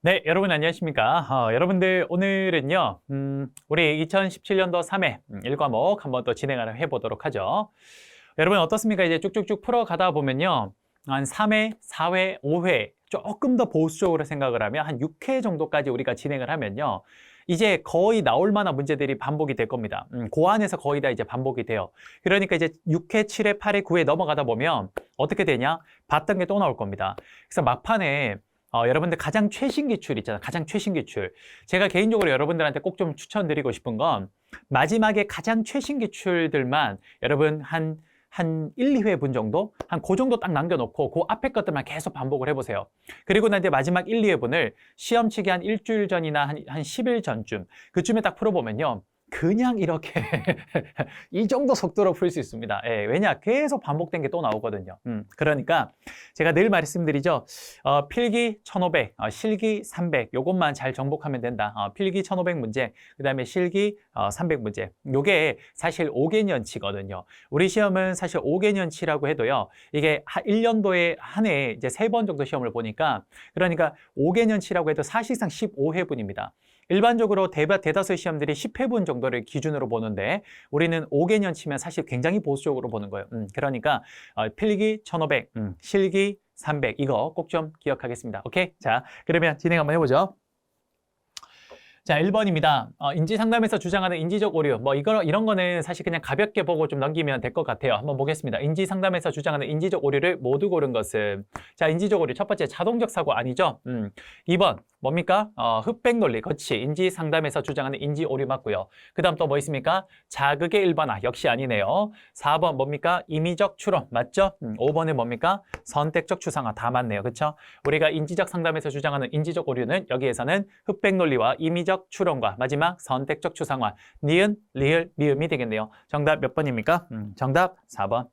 네, 여러분 안녕하십니까? 여러분들 오늘은요, 우리 2017년도 3회 1과목 한번 또 진행을 해보도록 하죠. 여러분 어떻습니까? 이제 쭉쭉쭉 풀어가다 보면요, 한 3회, 4회, 5회 조금 더 보수적으로 생각을 하면 한 6회 정도까지 우리가 진행을 하면요, 이제 거의 나올 만한 문제들이 반복이 될 겁니다. 그 안에서 거의 다 이제 반복이 돼요. 그러니까 이제 6회, 7회, 8회, 9회 넘어가다 보면 어떻게 되냐? 봤던 게 또 나올 겁니다. 그래서 막판에 여러분들 가장 최신 기출 있잖아요. 가장 최신 기출. 제가 개인적으로 여러분들한테 꼭 좀 추천드리고 싶은 건 마지막에 가장 최신 기출들만 여러분 한 1, 2회 분 정도? 한 그 정도 딱 남겨놓고 그 앞에 것들만 계속 반복을 해보세요. 그리고 난 이제 마지막 1, 2회 분을 시험 치기 한 일주일 전이나 한 10일 전쯤 그쯤에 딱 풀어보면요. 그냥 이렇게 이 정도 속도로 풀 수 있습니다. 예, 왜냐? 계속 반복된 게 또 나오거든요. 그러니까 제가 늘 말씀드리죠. 필기 1500, 실기 300 요것만 잘 정복하면 된다. 필기 1500 문제, 그 다음에 실기 300 문제. 요게 사실 5개년치거든요. 우리 시험은 사실 5개년치라고 해도요. 이게 1년도에 한 해에 이제 3번 정도 시험을 보니까 그러니까 5개년치라고 해도 사실상 15회분입니다. 일반적으로 대다수 시험들이 10회분 정도를 기준으로 보는데 우리는 5개년 치면 사실 굉장히 보수적으로 보는 거예요. 그러니까 필기 1500, 실기 300 이거 꼭 좀 기억하겠습니다. 오케이? 자, 그러면 진행 한번 해보죠. 자, 1번입니다. 인지 상담에서 주장하는 인지적 오류. 이런 거는 사실 그냥 가볍게 보고 좀 넘기면 될 것 같아요. 한번 보겠습니다. 인지 상담에서 주장하는 인지적 오류를 모두 고른 것은. 자, 인지적 오류. 첫 번째, 자동적 사고 아니죠? 2번, 뭡니까? 흑백 논리. 그렇지. 인지 상담에서 주장하는 인지 오류 맞고요. 그 다음 또 뭐 있습니까? 자극의 일반화. 역시 아니네요. 4번, 뭡니까? 임의적 추론. 맞죠? 5번은 뭡니까? 선택적 추상화. 다 맞네요. 그렇죠? 우리가 인지적 상담에서 주장하는 인지적 오류는 여기에서는 흑백 논리와 임의적 추론과 마지막 선택적 추상화, 니은, 리을, 미음이 되겠네요. 정답 몇 번입니까? 정답 4번.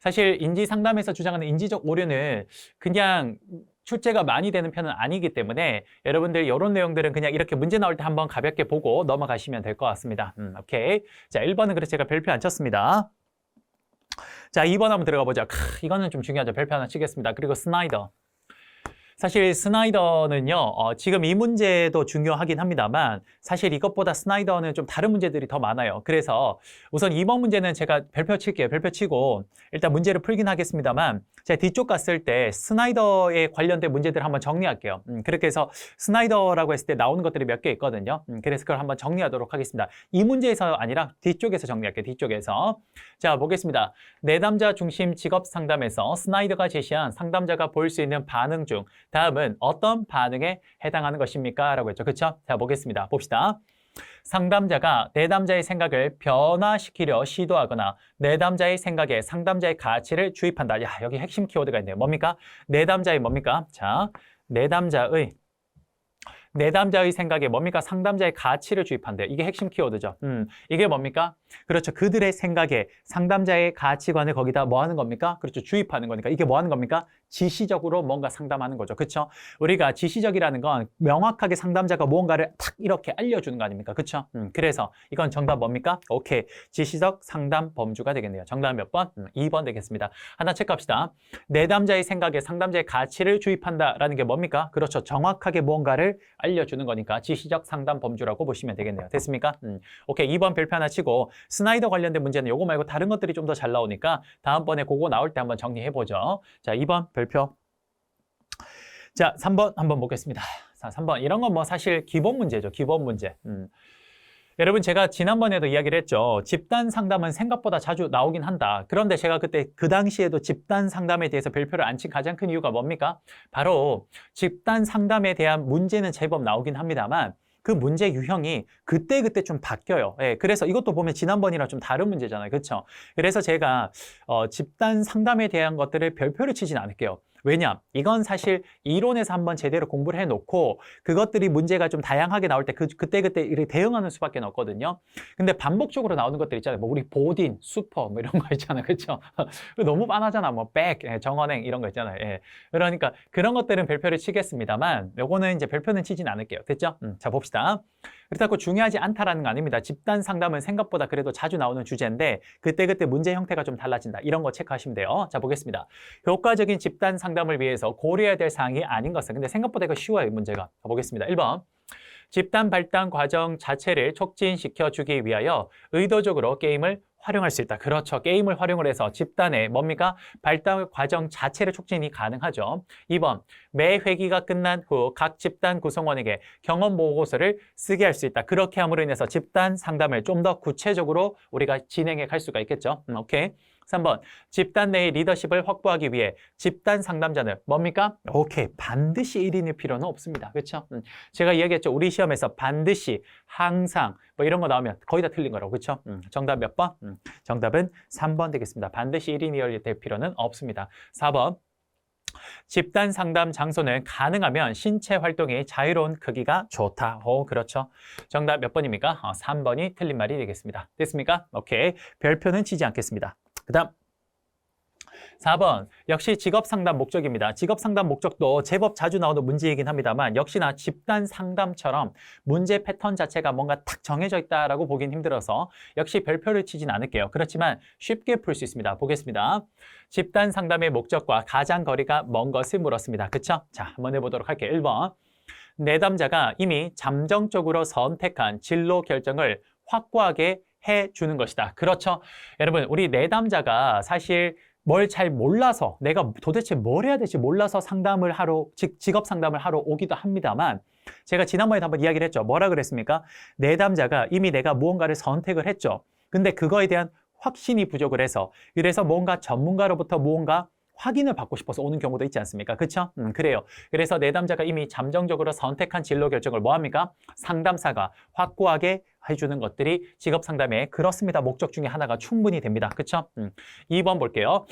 사실 인지 상담에서 주장하는 인지적 오류는 그냥 출제가 많이 되는 편은 아니기 때문에 여러분들 이런 내용들은 그냥 이렇게 문제 나올 때 한번 가볍게 보고 넘어가시면 될 것 같습니다. 오케이. 자, 1번은 그래서 제가 별표 안 쳤습니다. 자, 2번 한번 들어가 보죠. 이거는 좀 중요하죠. 별표 하나 치겠습니다. 그리고 스나이더. 사실 스나이더는요, 지금 이 문제도 중요하긴 합니다만 사실 이것보다 스나이더는 좀 다른 문제들이 더 많아요. 그래서 우선 2번 문제는 제가 별표 칠게요. 별표 치고 일단 문제를 풀긴 하겠습니다만 제가 뒤쪽 갔을 때 스나이더에 관련된 문제들을 한번 정리할게요. 그렇게 해서 스나이더라고 했을 때 나오는 것들이 몇 개 있거든요. 그래서 그걸 한번 정리하도록 하겠습니다. 이 문제에서 아니라 뒤쪽에서 정리할게요. 뒤쪽에서. 자, 보겠습니다. 내담자 중심 직업 상담에서 스나이더가 제시한 상담자가 볼 수 있는 반응 중 다음은 어떤 반응에 해당하는 것입니까? 라고 했죠. 그렇죠? 자, 보겠습니다. 봅시다. 상담자가 내담자의 생각을 변화시키려 시도하거나 내담자의 생각에 상담자의 가치를 주입한다. 야, 여기 핵심 키워드가 있네요. 뭡니까? 내담자의 뭡니까? 자, 내담자의 생각에 뭡니까? 상담자의 가치를 주입한대요. 이게 핵심 키워드죠. 이게 뭡니까? 그렇죠. 그들의 생각에 상담자의 가치관을 거기다 뭐 하는 겁니까? 그렇죠. 주입하는 거니까. 이게 뭐 하는 겁니까? 지시적으로 뭔가 상담하는 거죠. 그렇죠? 우리가 지시적이라는 건 명확하게 상담자가 무언가를 탁 이렇게 알려주는 거 아닙니까? 그렇죠? 그래서 이건 정답 뭡니까? 오케이. 지시적 상담 범주가 되겠네요. 정답 몇 번? 2번 되겠습니다. 하나 체크합시다. 내담자의 생각에 상담자의 가치를 주입한다라는 게 뭡니까? 그렇죠. 정확하게 무언가를 알려주는 거니까 지시적 상담 범주라고 보시면 되겠네요. 됐습니까? 오케이. 2번 별표 하나 치고 스나이더 관련된 문제는 요거 말고 다른 것들이 좀 더 잘 나오니까 다음번에 그거 나올 때 한번 정리해보죠. 자, 2번 별표. 자, 3번 한번 보겠습니다. 자, 3번. 이런 건 뭐 사실 기본 문제죠. 기본 문제. 여러분 제가 지난번에도 이야기를 했죠. 집단 상담은 생각보다 자주 나오긴 한다. 그런데 제가 그때 그 당시에도 집단 상담에 대해서 별표를 안 친 가장 큰 이유가 뭡니까? 바로 집단 상담에 대한 문제는 제법 나오긴 합니다만 그 문제 유형이 그때그때 좀 바뀌어요. 예, 그래서 이것도 보면 지난번이랑 좀 다른 문제잖아요. 그렇죠? 그래서 제가 집단 상담에 대한 것들을 별표를 치진 않을게요. 왜냐? 이건 사실 이론에서 한번 제대로 공부를 해놓고 그것들이 문제가 좀 다양하게 나올 때 그때그때 이렇게 대응하는 수밖에 없거든요. 근데 반복적으로 나오는 것들 있잖아요. 뭐 우리 보딘, 슈퍼 뭐 이런 거 있잖아요. 그렇죠? 너무 빤하잖아. 뭐 백, 정언행 이런 거 있잖아요. 예. 그러니까 그런 것들은 별표를 치겠습니다만 요거는 이제 별표는 치진 않을게요. 됐죠? 자, 봅시다. 그렇다고 중요하지 않다라는 거 아닙니다. 집단 상담은 생각보다 그래도 자주 나오는 주제인데 그때그때 문제 형태가 좀 달라진다. 이런 거 체크하시면 돼요. 자, 보겠습니다. 효과적인 집단 상담을 위해서 고려해야 될 사항이 아닌 것은 근데 생각보다 이거 쉬워요, 이 문제가. 자, 보겠습니다. 1번. 집단 발달 과정 자체를 촉진시켜주기 위하여 의도적으로 게임을 활용할 수 있다. 그렇죠. 게임을 활용을 해서 집단의 뭡니까? 발달 과정 자체를 촉진이 가능하죠. 2번, 매 회기가 끝난 후 각 집단 구성원에게 경험 보고서를 쓰게 할 수 있다. 그렇게 함으로 인해서 집단 상담을 좀 더 구체적으로 우리가 진행해 갈 수가 있겠죠. 오케이. 3번, 집단 내의 리더십을 확보하기 위해 집단 상담자는 뭡니까? 오케이, 반드시 1인일 필요는 없습니다. 그렇죠? 제가 이야기했죠. 우리 시험에서 반드시, 항상 뭐 이런 거 나오면 거의 다 틀린 거라고. 그렇죠? 정답 몇 번? 정답은 3번 되겠습니다. 반드시 1인이 될 필요는 없습니다. 4번, 집단 상담 장소는 가능하면 신체 활동이 자유로운 크기가 좋다. 그렇죠. 정답 몇 번입니까? 3번이 틀린 말이 되겠습니다. 됐습니까? 오케이. 별표는 치지 않겠습니다. 그 다음 4번, 역시 직업상담 목적입니다. 직업상담 목적도 제법 자주 나오는 문제이긴 합니다만 역시나 집단 상담처럼 문제 패턴 자체가 뭔가 탁 정해져 있다라고 보긴 힘들어서 역시 별표를 치진 않을게요. 그렇지만 쉽게 풀 수 있습니다. 보겠습니다. 집단 상담의 목적과 가장 거리가 먼 것을 물었습니다. 그쵸? 자, 한번 해보도록 할게요. 1번, 내담자가 이미 잠정적으로 선택한 진로 결정을 확고하게 해주는 것이다. 그렇죠. 여러분, 우리 내담자가 사실 뭘 잘 몰라서 내가 도대체 뭘 해야 될지 몰라서 상담을 하러, 직업 상담을 하러 오기도 합니다만 제가 지난번에도 한번 이야기를 했죠. 뭐라 그랬습니까? 내담자가 이미 내가 무언가를 선택을 했죠. 근데 그거에 대한 확신이 부족을 해서 그래서 뭔가 전문가로부터 무언가 확인을 받고 싶어서 오는 경우도 있지 않습니까? 그렇죠? 그래요. 그래서 내담자가 이미 잠정적으로 선택한 진로 결정을 뭐합니까? 상담사가 확고하게 해주는 것들이 직업 상담의 그렇습니다. 목적 중에 하나가 충분히 됩니다. 그렇죠? 2번 볼게요.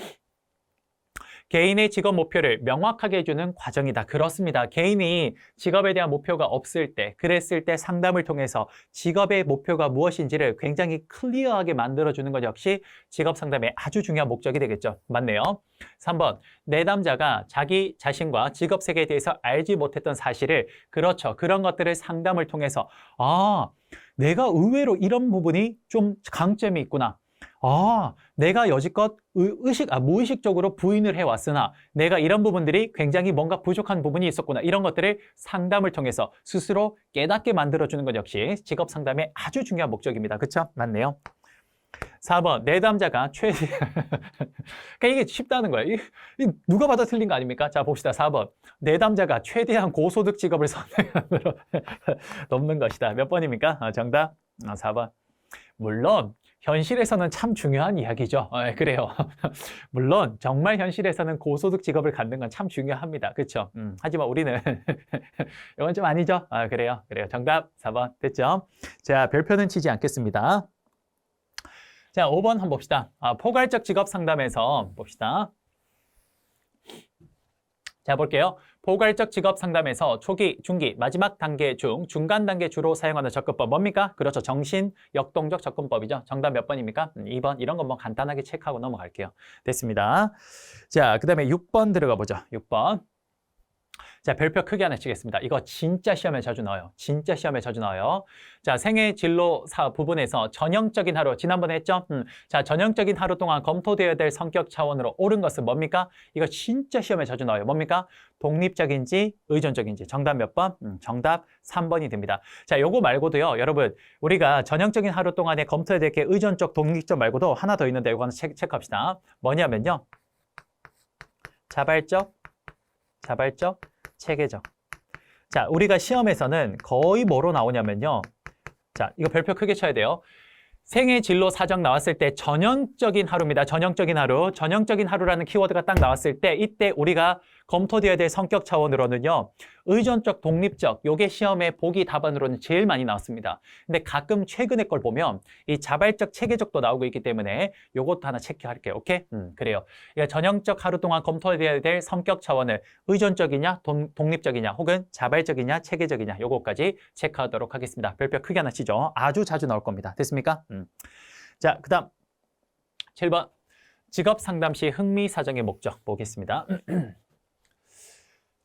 개인의 직업 목표를 명확하게 해주는 과정이다. 그렇습니다. 개인이 직업에 대한 목표가 없을 때, 그랬을 때 상담을 통해서 직업의 목표가 무엇인지를 굉장히 클리어하게 만들어주는 것 역시 직업 상담의 아주 중요한 목적이 되겠죠. 맞네요. 3번, 내담자가 자기 자신과 직업 세계에 대해서 알지 못했던 사실을, 그렇죠. 그런 것들을 상담을 통해서 내가 의외로 이런 부분이 좀 강점이 있구나. 내가 여지껏 무의식적으로 부인을 해왔으나 내가 이런 부분들이 굉장히 뭔가 부족한 부분이 있었구나. 이런 것들을 상담을 통해서 스스로 깨닫게 만들어주는 것 역시 직업 상담의 아주 중요한 목적입니다. 그렇죠? 맞네요. 4번, 내담자가 그러니까 이게 쉽다는 거예요. 누가 봐도 틀린 거 아닙니까? 자, 봅시다. 4번, 내담자가 최대한 고소득 직업을 선택으로 넘는 것이다. 몇 번입니까? 정답 4번. 물론 현실에서는 참 중요한 이야기죠. 그래요. 물론 정말 현실에서는 고소득 직업을 갖는 건 참 중요합니다. 그렇죠? 하지만 우리는 이건 좀 아니죠. 그래요. 정답 4번 됐죠? 자, 별표는 치지 않겠습니다. 자, 5번 한번 봅시다. 포괄적 직업 상담에서 봅시다. 자, 볼게요. 포괄적 직업 상담에서 초기, 중기, 마지막 단계 중 중간 단계 주로 사용하는 접근법 뭡니까? 그렇죠. 정신 역동적 접근법이죠. 정답 몇 번입니까? 2번. 이런 건 뭐 간단하게 체크하고 넘어갈게요. 됐습니다. 자, 그다음에 6번 들어가 보죠. 6번. 자, 별표 크게 하나 치겠습니다. 이거 진짜 시험에 자주 나와요. 진짜 시험에 자주 나와요. 자, 생애 진로사 부분에서 전형적인 하루, 지난번에 했죠? 자, 전형적인 하루 동안 검토되어야 될 성격 차원으로 옳은 것은 뭡니까? 이거 진짜 시험에 자주 나와요. 뭡니까? 독립적인지 의존적인지. 정답 몇 번? 정답 3번이 됩니다. 자, 요거 말고도요, 여러분, 우리가 전형적인 하루 동안에 검토해야 될 게 의존적, 독립적 말고도 하나 더 있는데 이거 하나 체크합시다. 뭐냐면요. 자발적, 체계적. 자, 우리가 시험에서는 거의 뭐로 나오냐면요. 자, 이거 별표 크게 쳐야 돼요. 생애 진로 사정 나왔을 때 전형적인 하루입니다. 전형적인 하루. 전형적인 하루라는 키워드가 딱 나왔을 때 이때 우리가 검토되어야 될 성격 차원으로는요. 의존적, 독립적, 요게 시험에 보기 답안으로는 제일 많이 나왔습니다. 근데 가끔 최근에 걸 보면 이 자발적, 체계적도 나오고 있기 때문에 요것도 하나 체크할게요. 오케이? 그래요. 전형적 하루 동안 검토되어야 될 성격 차원을 의존적이냐, 독립적이냐, 혹은 자발적이냐, 체계적이냐 요거까지 체크하도록 하겠습니다. 별표 크게 하나 치죠. 아주 자주 나올 겁니다. 됐습니까? 자, 그 다음 7번. 직업 상담 시 흥미 사정의 목적 보겠습니다.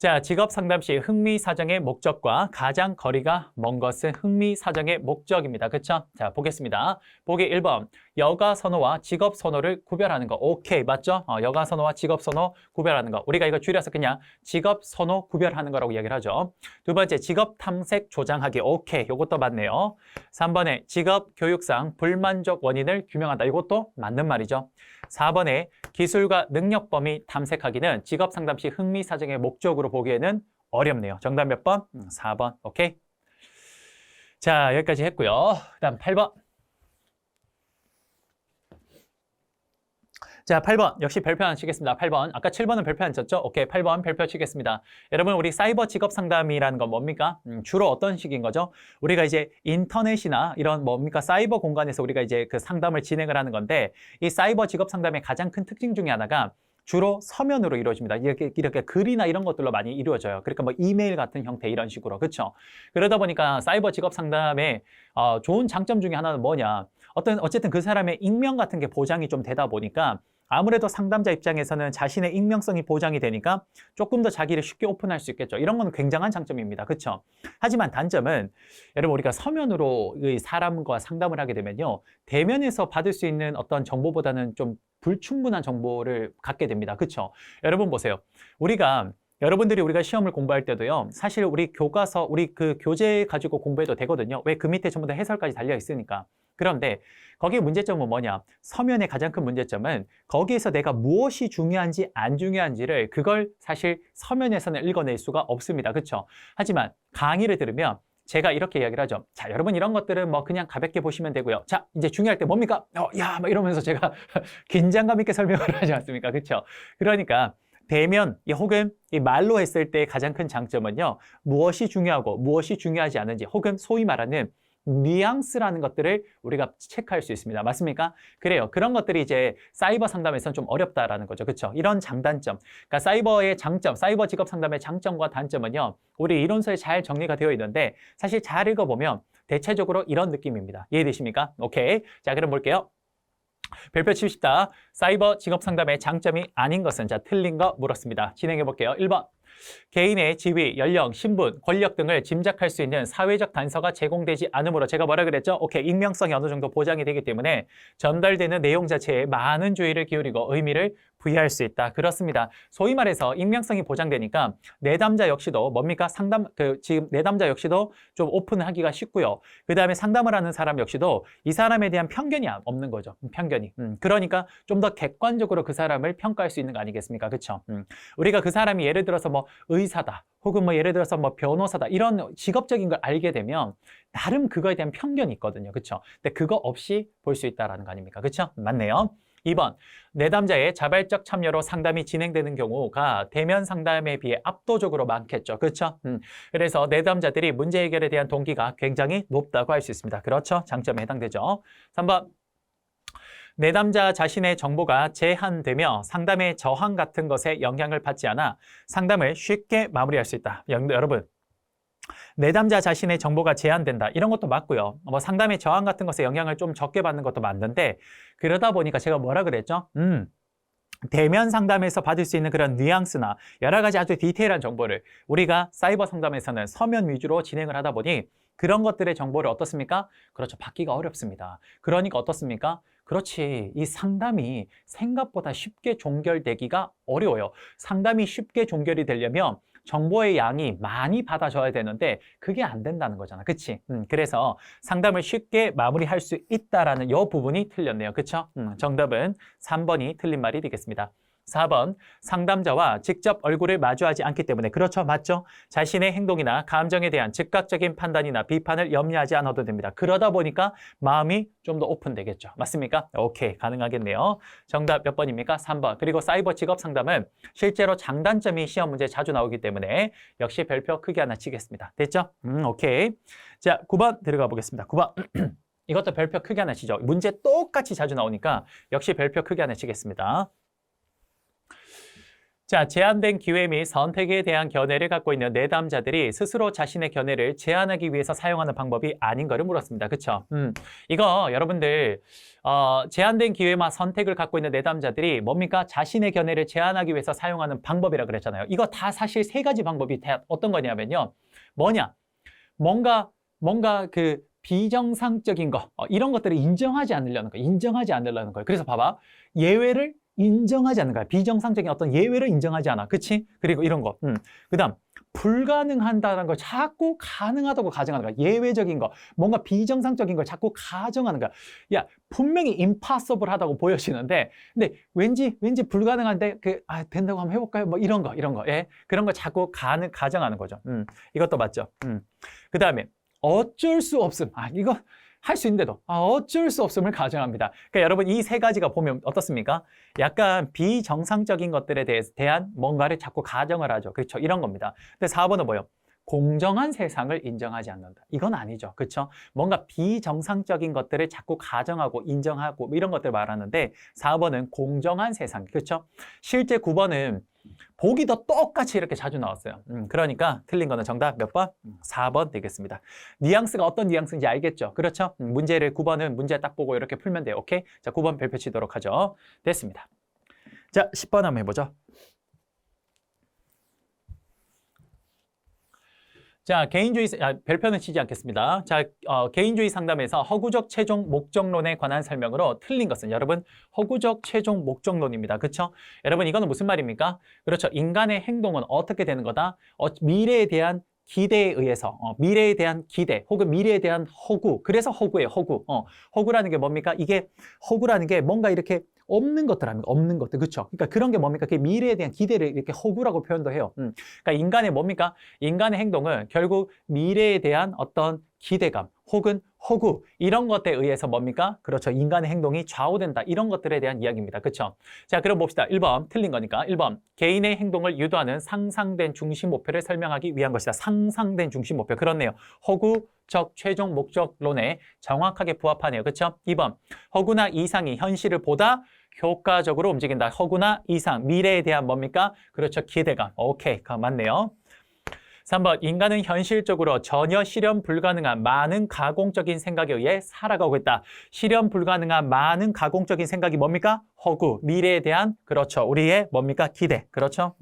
자, 직업 상담 시 흥미 사정의 목적과 가장 거리가 먼 것은 흥미 사정의 목적입니다. 그쵸? 자, 보겠습니다. 보기 1번. 여가 선호와 직업 선호를 구별하는 거. 오케이, 맞죠? 여가 선호와 직업 선호 구별하는 거. 우리가 이거 줄여서 그냥 직업 선호 구별하는 거라고 이야기를 하죠. 두 번째, 직업 탐색 조장하기. 오케이, 요것도 맞네요. 3번에 직업 교육상 불만족 원인을 규명한다. 이것도 맞는 말이죠. 4번에 기술과 능력 범위 탐색하기는 직업 상담 시 흥미 사정의 목적으로 보기에는 어렵네요. 정답 몇 번? 4번. 오케이. 자, 여기까지 했고요. 그다음 8번. 자, 8번. 역시 별표 하나 치겠습니다. 8번. 아까 7번은 별표 안 쳤죠? 오케이, 8번 별표 치겠습니다. 여러분, 우리 사이버 직업 상담이라는 건 뭡니까? 주로 어떤 식인 거죠? 우리가 이제 인터넷이나 이런 뭡니까? 사이버 공간에서 우리가 이제 그 상담을 진행을 하는 건데, 이 사이버 직업 상담의 가장 큰 특징 중에 하나가 주로 서면으로 이루어집니다. 이렇게 글이나 이런 것들로 많이 이루어져요. 그러니까 뭐 이메일 같은 형태 이런 식으로. 그렇죠? 그러다 보니까 사이버 직업 상담의 좋은 장점 중에 하나는 뭐냐? 어쨌든 그 사람의 익명 같은 게 보장이 좀 되다 보니까 아무래도 상담자 입장에서는 자신의 익명성이 보장이 되니까 조금 더 자기를 쉽게 오픈할 수 있겠죠. 이런 건 굉장한 장점입니다. 그렇죠? 하지만 단점은 여러분 우리가 서면으로 사람과 상담을 하게 되면요. 대면에서 받을 수 있는 어떤 정보보다는 좀 불충분한 정보를 갖게 됩니다. 그렇죠? 여러분 보세요. 여러분들이 우리가 시험을 공부할 때도요. 사실 우리 교과서, 우리 그 교재 가지고 공부해도 되거든요. 왜? 그 밑에 전부 다 해설까지 달려 있으니까. 그런데 거기에 문제점은 뭐냐? 서면의 가장 큰 문제점은 거기에서 내가 무엇이 중요한지 안 중요한지를 그걸 사실 서면에서는 읽어낼 수가 없습니다. 그렇죠? 하지만 강의를 들으면 제가 이렇게 이야기를 하죠. 자, 여러분 이런 것들은 뭐 그냥 가볍게 보시면 되고요. 자, 이제 중요할 때 뭡니까? 막 이러면서 제가 긴장감 있게 설명을 하지 않습니까? 그렇죠? 그러니까 대면 혹은 이 말로 했을 때 가장 큰 장점은요. 무엇이 중요하고 무엇이 중요하지 않은지 혹은 소위 말하는 뉘앙스라는 것들을 우리가 체크할 수 있습니다. 맞습니까? 그래요. 그런 것들이 이제 사이버 상담에서는 좀 어렵다라는 거죠. 그렇죠? 이런 장단점. 그러니까 사이버의 장점, 사이버 직업 상담의 장점과 단점은요. 우리 이론서에 잘 정리가 되어 있는데 사실 잘 읽어보면 대체적으로 이런 느낌입니다. 이해되십니까? 오케이. 자, 그럼 볼게요. 별표 칩시다. 사이버 직업 상담의 장점이 아닌 것은 자, 틀린 거 물었습니다. 진행해 볼게요. 1번. 개인의 지위, 연령, 신분, 권력 등을 짐작할 수 있는 사회적 단서가 제공되지 않으므로 제가 뭐라 그랬죠? 오케이, 익명성이 어느 정도 보장이 되기 때문에 전달되는 내용 자체에 많은 주의를 기울이고 의미를 부여할 수 있다. 그렇습니다. 소위 말해서 익명성이 보장되니까 내담자 역시도 뭡니까? 지금 내담자 역시도 좀 오픈하기가 쉽고요. 그 다음에 상담을 하는 사람 역시도 이 사람에 대한 편견이 없는 거죠. 편견이. 그러니까 좀 더 객관적으로 그 사람을 평가할 수 있는 거 아니겠습니까? 그렇죠? 우리가 그 사람이 예를 들어서 뭐 의사다. 혹은 뭐 예를 들어서 뭐 변호사다. 이런 직업적인 걸 알게 되면 나름 그거에 대한 편견이 있거든요. 그렇죠? 근데 그거 없이 볼 수 있다라는 거 아닙니까? 그렇죠? 맞네요. 2번, 내담자의 자발적 참여로 상담이 진행되는 경우가 대면 상담에 비해 압도적으로 많겠죠. 그렇죠? 그래서 내담자들이 문제 해결에 대한 동기가 굉장히 높다고 할 수 있습니다. 그렇죠? 장점에 해당되죠. 3번, 내담자 자신의 정보가 제한되며 상담의 저항 같은 것에 영향을 받지 않아 상담을 쉽게 마무리할 수 있다. 여러분, 내담자 자신의 정보가 제한된다. 이런 것도 맞고요. 뭐 상담의 저항 같은 것에 영향을 좀 적게 받는 것도 맞는데 그러다 보니까 제가 뭐라 그랬죠? 대면 상담에서 받을 수 있는 그런 뉘앙스나 여러 가지 아주 디테일한 정보를 우리가 사이버 상담에서는 서면 위주로 진행을 하다 보니 그런 것들의 정보를 어떻습니까? 그렇죠. 받기가 어렵습니다. 그러니까 어떻습니까? 그렇지. 이 상담이 생각보다 쉽게 종결되기가 어려워요. 상담이 쉽게 종결이 되려면 정보의 양이 많이 받아줘야 되는데 그게 안 된다는 거잖아. 그치? 그래서 상담을 쉽게 마무리할 수 있다라는 이 부분이 틀렸네요. 그쵸? 정답은 3번이 틀린 말이 되겠습니다. 4번, 상담자와 직접 얼굴을 마주하지 않기 때문에 그렇죠, 맞죠? 자신의 행동이나 감정에 대한 즉각적인 판단이나 비판을 염려하지 않아도 됩니다. 그러다 보니까 마음이 좀 더 오픈되겠죠. 맞습니까? 오케이, 가능하겠네요. 정답 몇 번입니까? 3번. 그리고 사이버 직업 상담은 실제로 장단점이 시험 문제에 자주 나오기 때문에 역시 별표 크게 하나 치겠습니다. 됐죠? 오케이. 자, 9번 들어가 보겠습니다. 9번. 이것도 별표 크게 하나 치죠. 문제 똑같이 자주 나오니까 역시 별표 크게 하나 치겠습니다. 자, 제한된 기회 및 선택에 대한 견해를 갖고 있는 내담자들이 스스로 자신의 견해를 제한하기 위해서 사용하는 방법이 아닌 거를 물었습니다. 그쵸? 이거 여러분들 제한된 기회와 선택을 갖고 있는 내담자들이 뭡니까? 자신의 견해를 제한하기 위해서 사용하는 방법이라 그랬잖아요. 이거 다 사실 세 가지 방법이 어떤 거냐면요. 뭐냐? 뭔가 그 비정상적인 거 이런 것들을 인정하지 않으려는 거예요. 인정하지 않으려는 거예요. 그래서 봐봐. 예외를 인정하지 않는 거야. 비정상적인 어떤 예외를 인정하지 않아. 그치? 그리고 이런 거. 그다음 불가능한다는 걸 자꾸 가능하다고 가정하는 거야. 예외적인 거. 뭔가 비정상적인 걸 자꾸 가정하는 거야. 야, 분명히 impossible 하다고 보여지는데 근데 왠지 불가능한데 된다고 한번 해볼까요? 뭐 이런 거. 예. 그런 거 자꾸 가정하는 거죠. 이것도 맞죠. 그다음에 어쩔 수 없음. 이거 할 수 있는데도 어쩔 수 없음을 가정합니다. 그러니까 여러분 이 세 가지가 보면 어떻습니까? 약간 비정상적인 것들에 대한 뭔가를 자꾸 가정을 하죠. 그렇죠? 이런 겁니다. 근데 4번은 뭐예요? 공정한 세상을 인정하지 않는다. 이건 아니죠. 그렇죠? 뭔가 비정상적인 것들을 자꾸 가정하고 인정하고 뭐 이런 것들 말하는데 4번은 공정한 세상. 그렇죠? 실제 9번은 보기도 똑같이 이렇게 자주 나왔어요. 그러니까 틀린 거는 정답 몇 번? 4번 되겠습니다. 뉘앙스가 어떤 뉘앙스인지 알겠죠? 그렇죠? 문제를 9번은 문제 딱 보고 이렇게 풀면 돼요. 오케이? 자, 9번 별표 치도록 하죠. 됐습니다. 자, 10번 한번 해보죠. 자, 개인주의, 별표는 치지 않겠습니다. 자, 개인주의 상담에서 허구적 최종 목적론에 관한 설명으로 틀린 것은 여러분, 허구적 최종 목적론입니다. 그렇죠? 여러분, 이거는 무슨 말입니까? 그렇죠. 인간의 행동은 어떻게 되는 거다? 미래에 대한 기대에 의해서, 미래에 대한 기대, 혹은 미래에 대한 허구. 그래서 허구예요, 허구. 허구라는 게 뭡니까? 이게, 허구라는 게 뭔가 이렇게 없는 것들 아닙니까? 없는 것들. 그렇죠? 그러니까 그런 게 뭡니까? 그게 미래에 대한 기대를 이렇게 허구라고 표현도 해요. 그러니까 인간의 뭡니까? 인간의 행동은 결국 미래에 대한 어떤 기대감 혹은 허구 이런 것에 의해서 뭡니까? 그렇죠. 인간의 행동이 좌우된다. 이런 것들에 대한 이야기입니다. 그렇죠? 자, 그럼 봅시다. 1번 틀린 거니까 1번 개인의 행동을 유도하는 상상된 중심 목표를 설명하기 위한 것이다. 상상된 중심 목표. 그렇네요. 허구적 최종 목적론에 정확하게 부합하네요. 그렇죠? 2번 허구나 이상이 현실을 보다 효과적으로 움직인다. 허구나 이상, 미래에 대한 뭡니까? 그렇죠. 기대감. 오케이. 맞네요. 3번 인간은 현실적으로 전혀 실현 불가능한 많은 가공적인 생각에 의해 살아가고 있다. 실현 불가능한 많은 가공적인 생각이 뭡니까? 허구, 미래에 대한 그렇죠. 우리의 뭡니까? 기대. 그렇죠?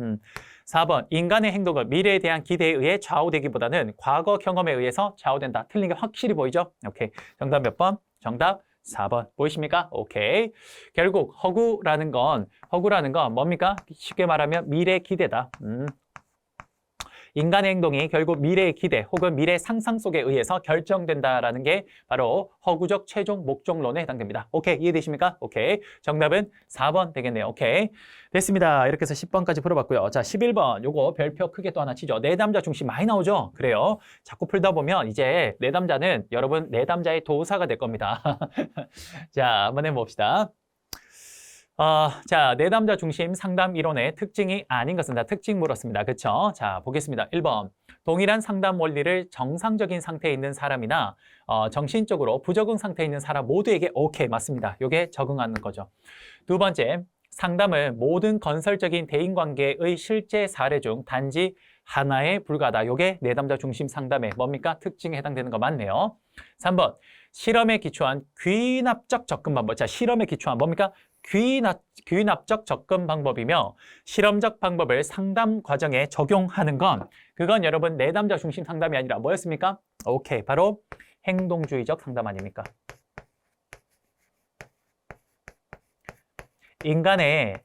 4번 인간의 행동은 미래에 대한 기대에 의해 좌우되기보다는 과거 경험에 의해서 좌우된다. 틀린 게 확실히 보이죠? 오케이. 정답 몇 번? 정답 4번. 보이십니까? 오케이. 결국 허구라는 건 뭡니까? 쉽게 말하면 미래 기대다. 인간의 행동이 결국 미래의 기대 혹은 미래 상상 속에 의해서 결정된다라는 게 바로 허구적 최종 목적론에 해당됩니다. 오케이, 이해되십니까? 오케이. 정답은 4번 되겠네요. 오케이. 됐습니다. 이렇게 해서 10번까지 풀어봤고요. 자, 11번. 요거 별표 크게 또 하나 치죠. 내담자 중심 많이 나오죠? 그래요. 자꾸 풀다 보면 이제 내담자는 여러분 내담자의 도사가 될 겁니다. 자, 한번 해봅시다. 자, 내담자 중심 상담 이론의 특징이 아닌 것은 다 특징 물었습니다. 그렇죠? 자, 보겠습니다. 1번. 동일한 상담 원리를 정상적인 상태에 있는 사람이나 정신적으로 부적응 상태에 있는 사람 모두에게 오케이, 맞습니다. 이게 적응하는 거죠. 두 번째, 상담은 모든 건설적인 대인관계의 실제 사례 중 단지 하나에 불과하다. 이게 내담자 중심 상담의 뭡니까? 특징에 해당되는 거 맞네요. 3번. 실험에 기초한 귀납적 접근 방법. 자, 실험에 기초한 뭡니까? 귀납적 접근 방법이며 실험적 방법을 상담 과정에 적용하는 그건 여러분 내담자 중심 상담이 아니라 뭐였습니까? 오케이, 바로 행동주의적 상담 아닙니까? 인간의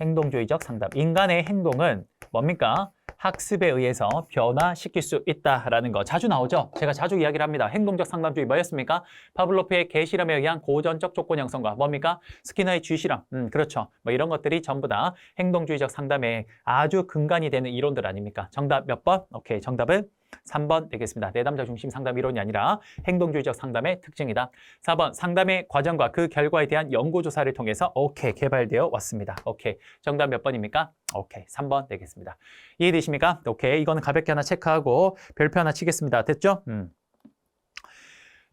행동주의적 상담. 인간의 행동은 뭡니까? 학습에 의해서 변화시킬 수 있다라는 거 자주 나오죠? 제가 자주 이야기를 합니다. 행동적 상담주의 뭐였습니까? 파블로프의 개 실험에 의한 고전적 조건 형성과 뭡니까? 스키너의 쥐 실험. 그렇죠. 뭐 이런 것들이 전부 다 행동주의적 상담의 아주 근간이 되는 이론들 아닙니까? 정답 몇 번? 오케이, 정답은 3번 되겠습니다. 내담자 중심 상담 이론이 아니라 행동주의적 상담의 특징이다. 4번 상담의 과정과 그 결과에 대한 연구조사를 통해서 오케이 개발되어 왔습니다. 오케이 정답 몇 번입니까? 오케이 3번 되겠습니다. 이해되십니까? 오케이 이거는 가볍게 하나 체크하고 별표 하나 치겠습니다. 됐죠?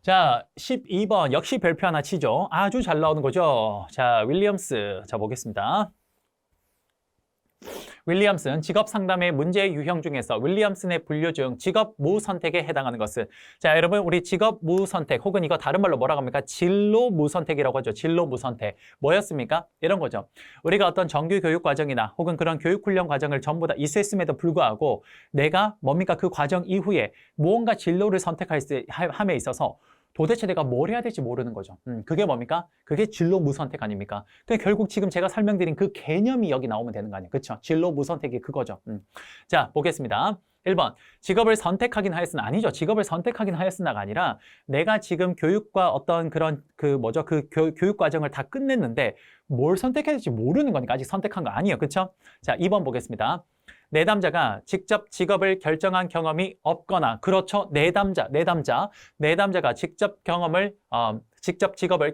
자 12번 역시 별표 하나 치죠. 아주 잘 나오는 거죠. 자 윌리엄스 자 보겠습니다. 윌리엄슨 직업 상담의 문제 유형 중에서 윌리엄슨의 분류 중 직업 무선택에 해당하는 것은 자 여러분 우리 직업 무선택 혹은 이거 다른 말로 뭐라고 합니까? 진로 무선택이라고 하죠. 진로 무선택 뭐였습니까? 이런 거죠. 우리가 어떤 정규 교육 과정이나 혹은 그런 교육 훈련 과정을 전부 다 이수했음에도 불구하고 내가 뭡니까? 그 과정 이후에 무언가 진로를 선택할 함에 있어서 도대체 내가 뭘 해야 될지 모르는 거죠. 그게 뭡니까? 그게 진로 무선택 아닙니까? 그러니까 결국 지금 제가 설명드린 그 개념이 여기 나오면 되는 거 아니에요. 그렇죠? 진로 무선택이 그거죠. 자, 보겠습니다. 1번, 직업을 선택하긴 하였으나 아니죠. 직업을 선택하긴 하였으나가 아니라 내가 지금 교육과 어떤 그런 교육 과정을 다 끝냈는데 뭘 선택해야 될지 모르는 거니까 아직 선택한 거 아니에요. 그렇죠? 자, 2번 보겠습니다. 내담자가 직접 직업을 결정한 경험이 없거나 그렇죠. 내담자가 직접 직업을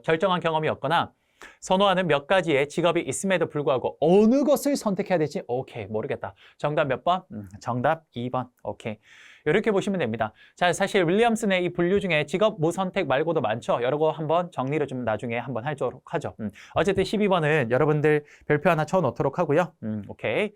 결정한 경험이 없거나 선호하는 몇 가지의 직업이 있음에도 불구하고 어느 것을 선택해야 될지 오케이 모르겠다. 정답 몇 번? 정답 2번. 오케이. 이렇게 보시면 됩니다. 자, 사실 윌리엄슨의 이 분류 중에 직업 무선택 말고도 많죠. 여러 거 한번 정리를 좀 나중에 한번 하도록 하죠. 어쨌든 12번은 여러분들 별표 하나 쳐놓도록 하고요. 오케이.